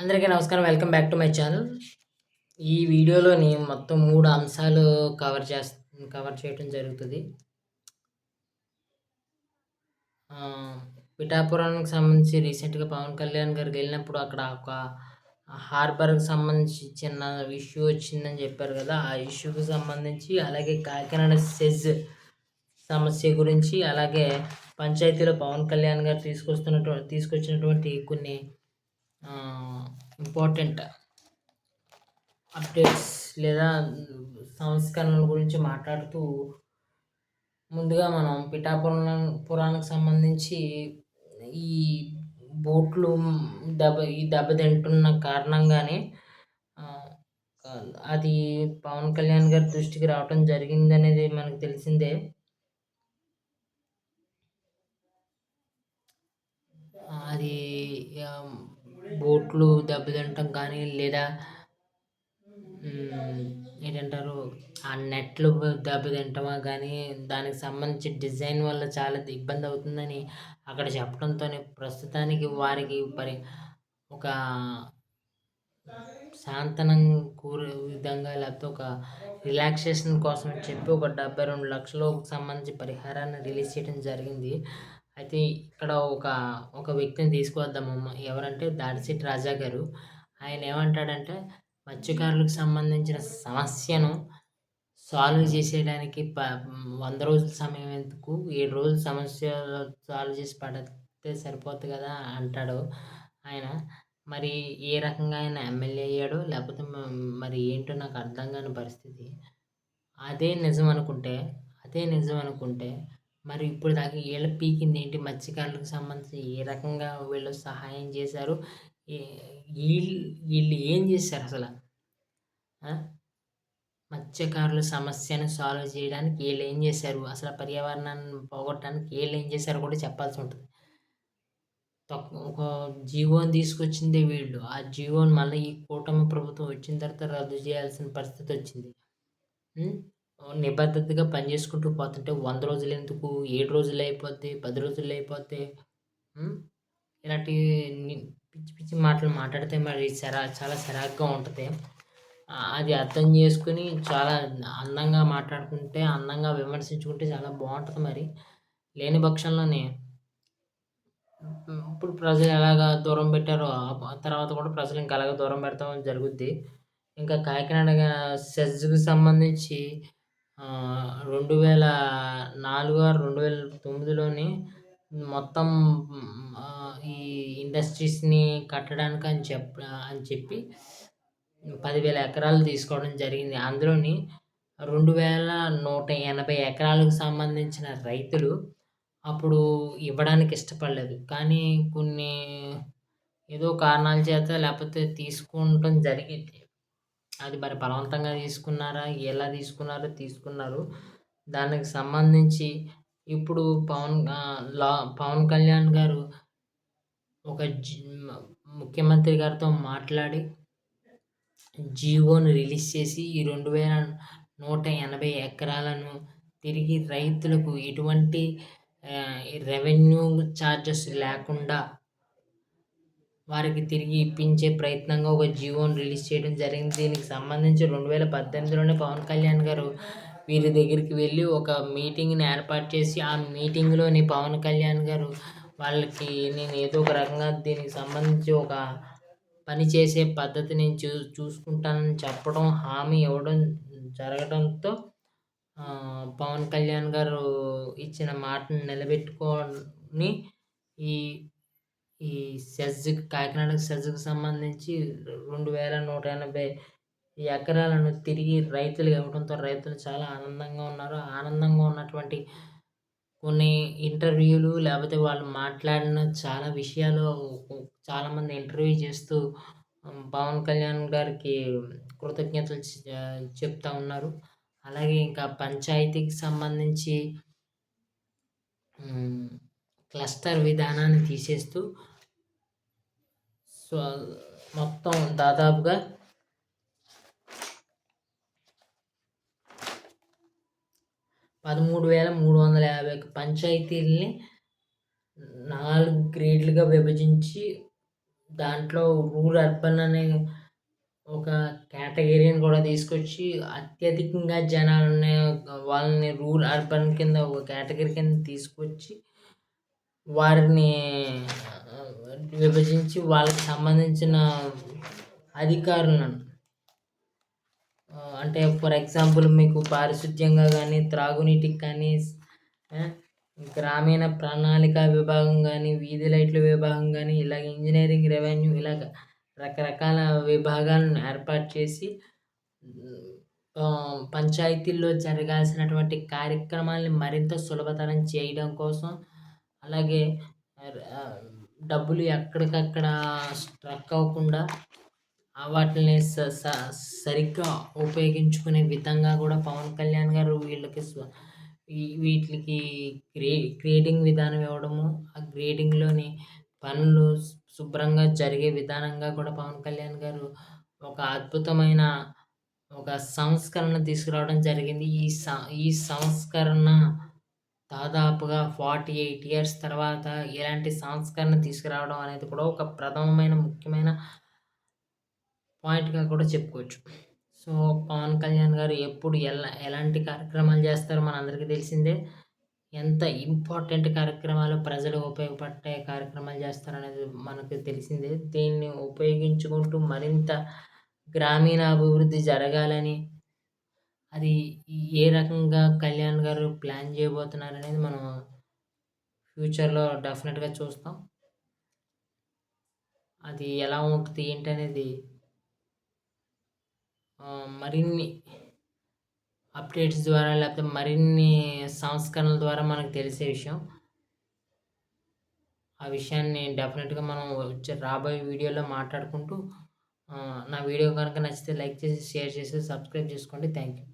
అందరికీ నమస్కారం. Welcome back to my channel. ఈ వీడియోలోని మొత్తం 3 అంశాలు కవర్ చేయటం జరుగుతది. ఆహ్, పిఠాపురానికి సంబంధించి రీసెంట్‌గా పవన్ కళ్యాణ్ గారు వెళ్ళినప్పుడు అక్కడ ఒక హార్బర్‌కి సంబంధించి చిన్న ఇష్యూ వచ్చిందని చెప్పారు కదా! ఆ ఇష్యూకి సంబంధించి, అలాగే కాకినాడ సెజ్ సమస్య గురించి, అలాగే పంచాయతీలో పవన్ కళ్యాణ్ గారు తీసుకొచ్చినటువంటి కొన్ని ఆహ్, ఇంపార్టెంట్ అప్డేట్స్ లేదా సంస్కరణల గురించి మాట్లాడుతూ, ముందుగా మనం పురానికి సంబంధించి ఈ బోట్లు దెబ్బతింటున్న కారణంగానే ఆహ్, అది పవన్ కళ్యాణ్ గారి దృష్టికి రావటం జరిగిందనేది మనకు తెలిసిందే. అది ఆహ్, బోట్లు దెబ్బతినటం కానీ, లేదా ఏంటంటారు, ఆ నెట్లు దెబ్బతింటమా కానీ, దానికి సంబంధించి డిజైన్ వల్ల చాలా ఇబ్బంది అవుతుందని అక్కడ చెప్పడంతోనే ప్రస్తుతానికి వారికి ఒక శాంతనం కూరే విధంగా, లేకపోతే ఒక రిలాక్సేషన్ కోసం అని చెప్పి ఒక 72,00,000కి సంబంధించి పరిహారాన్ని రిలీజ్ చేయడం జరిగింది. అయితే ఇక్కడ ఒక వ్యక్తిని తీసుకువద్దాము. ఎవరంటే దాడిశెట్టి రాజా గారు. ఆయన ఏమంటాడంటే, మత్స్యకారులకు సంబంధించిన సమస్యను సాల్వ్ చేసేయడానికి 100 రోజుల సమయం ఎందుకు? 7 రోజుల సమస్య సాల్వ్ చేసి పడేస్తే సరిపోద్ది కదా! అంటాడు ఆయన. మరి ఏ రకంగా ఆయన ఎమ్మెల్యే అయ్యాడో, లేకపోతే మరి ఏంటో నాకు అర్థం కాని పరిస్థితి. అదే నిజం అనుకుంటే, మరి ఇప్పుడు దాకా ఈళ్ళు పీకిందేంటి? మత్స్యకారులకు సంబంధించి ఏ రకంగా వీళ్ళు సహాయం చేశారు? ఈ ఈళ్ళు ఏం చేశారసల? ఆ! మత్స్యకారుల సమస్యను సాల్వ్ చేయడానికి ఈళ్ళేం చేశారు? అసలు పర్యావరణాన్ని పోగొట్టడానికి ఈళ్ళేం చేశారో కూడా చెప్పాల్సుంటది. ఒక జీవోని తీసుకొచ్చిందే వీళ్ళు. ఆ జీవోని మళ్ళీ ఈ కూటమి ప్రభుత్వం వచ్చిన తర్వాత రద్దు చేయాల్సిన పరిస్థితొచ్చింది. హ్మ్. నిబద్ధతగా పనిచేసుకుంటూ పోతుంటే 100 రోజులెందుకు? 7 రోజుల్లో అయిపోద్ది, 10 రోజుల్లో అయిపోద్ది. హ్మ్. ఇలాంటి ని పిచ్చి పిచ్చి మాటలు మాట్లాడితే మరి చాలా చిరాకుగా ఉంటది. అది అర్థం చేసుకొని చాలా అందంగా మాట్లాడుకుంటే, అందంగా విమర్శించుకుంటే చాలా బావుంటది మరి. లేని పక్షంలోని ఇప్పుడు ప్రజలు ఎలాగా దూరం పెట్టారో, ఆ తర్వాత కూడా ప్రజలు ఇంకా అలాగే దూరం పెడతాం జరుగుద్ది. ఇంకా కాకినాడ సెజ్‌కి సంబంధించి 2004 ఆర్ 2009లోని మొత్తం ఈ ఇండస్ట్రీస్‌ని కట్టడానికి అని చెప్పి 10,000 ఎకరాలు తీసుకోవడం జరిగింది. అందులోని 2,180 ఎకరాలకు సంబంధించిన రైతులు అప్పుడు ఇవ్వడానికి ఇష్టపడలేదు. కానీ కొన్ని ఏదో కారణాల చేత లేపోతే తీసుకుంటం జరిగింది. అది మరి బలవంతంగా తీసుకున్నారా? ఎలా తీసుకున్నారో తీసుకున్నారు. దానికి సంబంధించి ఇప్పుడు పవన్ కళ్యాణ్ గారు ఒక ముఖ్యమంత్రి గారితో మాట్లాడి జీవోని రిలీజ్ చేసి ఈ 2,180 ఎకరాలను తిరిగి రైతులకు ఎటువంటి రెవెన్యూ చార్జెస్ లేకుండా వారికి తిరిగి ఇప్పించే ప్రయత్నంగా ఒక జీవోని రిలీజ్ చేయడం జరిగింది. దీనికి సంబంధించి 2018లోనే పవన్ కళ్యాణ్ గారు వీరి దగ్గరికి వెళ్ళి ఒక మీటింగ్‌ని ఏర్పాటు చేసి, ఆ మీటింగ్‌లోని పవన్ కళ్యాణ్ గారు వాళ్ళకి నేను ఏదో ఒక రకంగా దీనికి సంబంధించి ఒక పని చేసే పద్ధతి నేను చూసుకుంటానని చెప్పడం, హామీ ఇవ్వడం జరగడంతో పవన్ కళ్యాణ్ గారు ఇచ్చిన మాటను నిలబెట్టుకొని ఈ ఈ కాకినాడ సెజ్‌కి సంబంధించి 2,180 ఎకరాలను తిరిగి రైతులకు ఇవ్వడంతో రైతులు చాలా ఆనందంగా ఉన్నారు. ఆనందంగా ఉన్నటువంటి కొన్ని ఇంటర్వ్యూలు, లేపోతే వాళ్ళు మాట్లాడిన చాలా విషయాలు చాలామంది ఇంటర్వ్యూ చేస్తూ పవన్ కళ్యాణ్ గారికి కృతజ్ఞతలు చెప్తా ఉన్నారు. అలాగే ఇంకా పంచాయతీకి సంబంధించి క్లస్టర్ విధానాన్ని తీసేస్తూ మొత్తం దాదాపుగా 13,350 పంచాయతీలని 4 గ్రేడ్లుగా విభజించి దాంట్లో రూరల్ అర్బన్ అనే ఒక కేటగిరీని కూడా తీసుకొచ్చి అత్యధికంగా జనాలున్న వాళ్ళని రూరల్ అర్బన్ కింద ఒక కేటగిరీ కింద తీసుకొచ్చి వారిని విభజించి వాళ్ళకి సంబంధించిన అధికారులను అంటే ఫర్ ఎగ్జాంపుల్ మీకు పారిశుద్ధ్యంగా కానీ త్రాగునీటికి కానీ గ్రామీణ ప్రణాళిక విభాగం కానీ వీధి లైట్ల విభాగం కానీ ఇలాగ ఇంజనీరింగ్ రెవెన్యూ ఇలాగ రకరకాల విభాగాలను ఏర్పాటు చేసి పంచాయతీల్లో జరగాల్సినటువంటి కార్యక్రమాల్ని మరింత సులభతరం చేయడం కోసం అలాగే డబ్బులు ఎక్కడికక్కడ స్ట్రక్ అవ్వకుండా వాటిని సరిగ్గా ఉపయోగించుకునే విధంగా కూడా పవన్ కళ్యాణ్ గారు వీళ్ళకి వీటికి గ్రేడింగ్ విధానం ఇవ్వడము ఆ గ్రేడింగ్లోని పనులు శుభ్రంగా జరిగే విధానంగా కూడా పవన్ కళ్యాణ్ గారు ఒక అద్భుతమైన ఒక సంస్కరణ తీసుకురావడం జరిగింది. ఈ సంస్కరణ దాదాపుగా 48 ఇయర్స్ తర్వాత ఇలాంటి సంస్కరణ తీసుకురావడం అనేది కూడా ఒక ప్రథమమైన ముఖ్యమైన పాయింట్‌గా కూడా చెప్పుకోవచ్చు. సో, పవన్ కళ్యాణ్ గారు ఎప్పుడు ఎలాంటి కార్యక్రమాలు చేస్తారో మనందరికీ తెలిసిందే. ఎంత ఇంపార్టెంట్ కార్యక్రమాలు ప్రజలకు ఉపయోగపడే కార్యక్రమాలు చేస్తారనేది మనకు తెలిసిందే. దీన్ని ఉపయోగించుకుంటూ మరింత గ్రామీణ అభివృద్ధి జరగాలని, అది ఏ రకంగా కళ్యాణ్ గారు ప్లాన్ చేయబోతున్నారనేది మనం ఫ్యూచర్‌లో డెఫినెట్‌గా చూస్తాం. అది ఎలా ఉంటది ఏంటనేది మరిన్ని అప్డేట్స్ ద్వారా లేకపోతే మరిన్ని సంస్కరణల ద్వారా మనకు తెలిసే విషయం. ఆ విషయాన్ని డెఫినెట్‌గా మనం వచ్చే రాబోయే వీడియోలో మాట్లాడుకుంటూ నా వీడియో కనుక నచ్చితే లైక్ చేసి, షేర్ చేసి, సబ్స్క్రైబ్ చేసుకోండి. Thank you.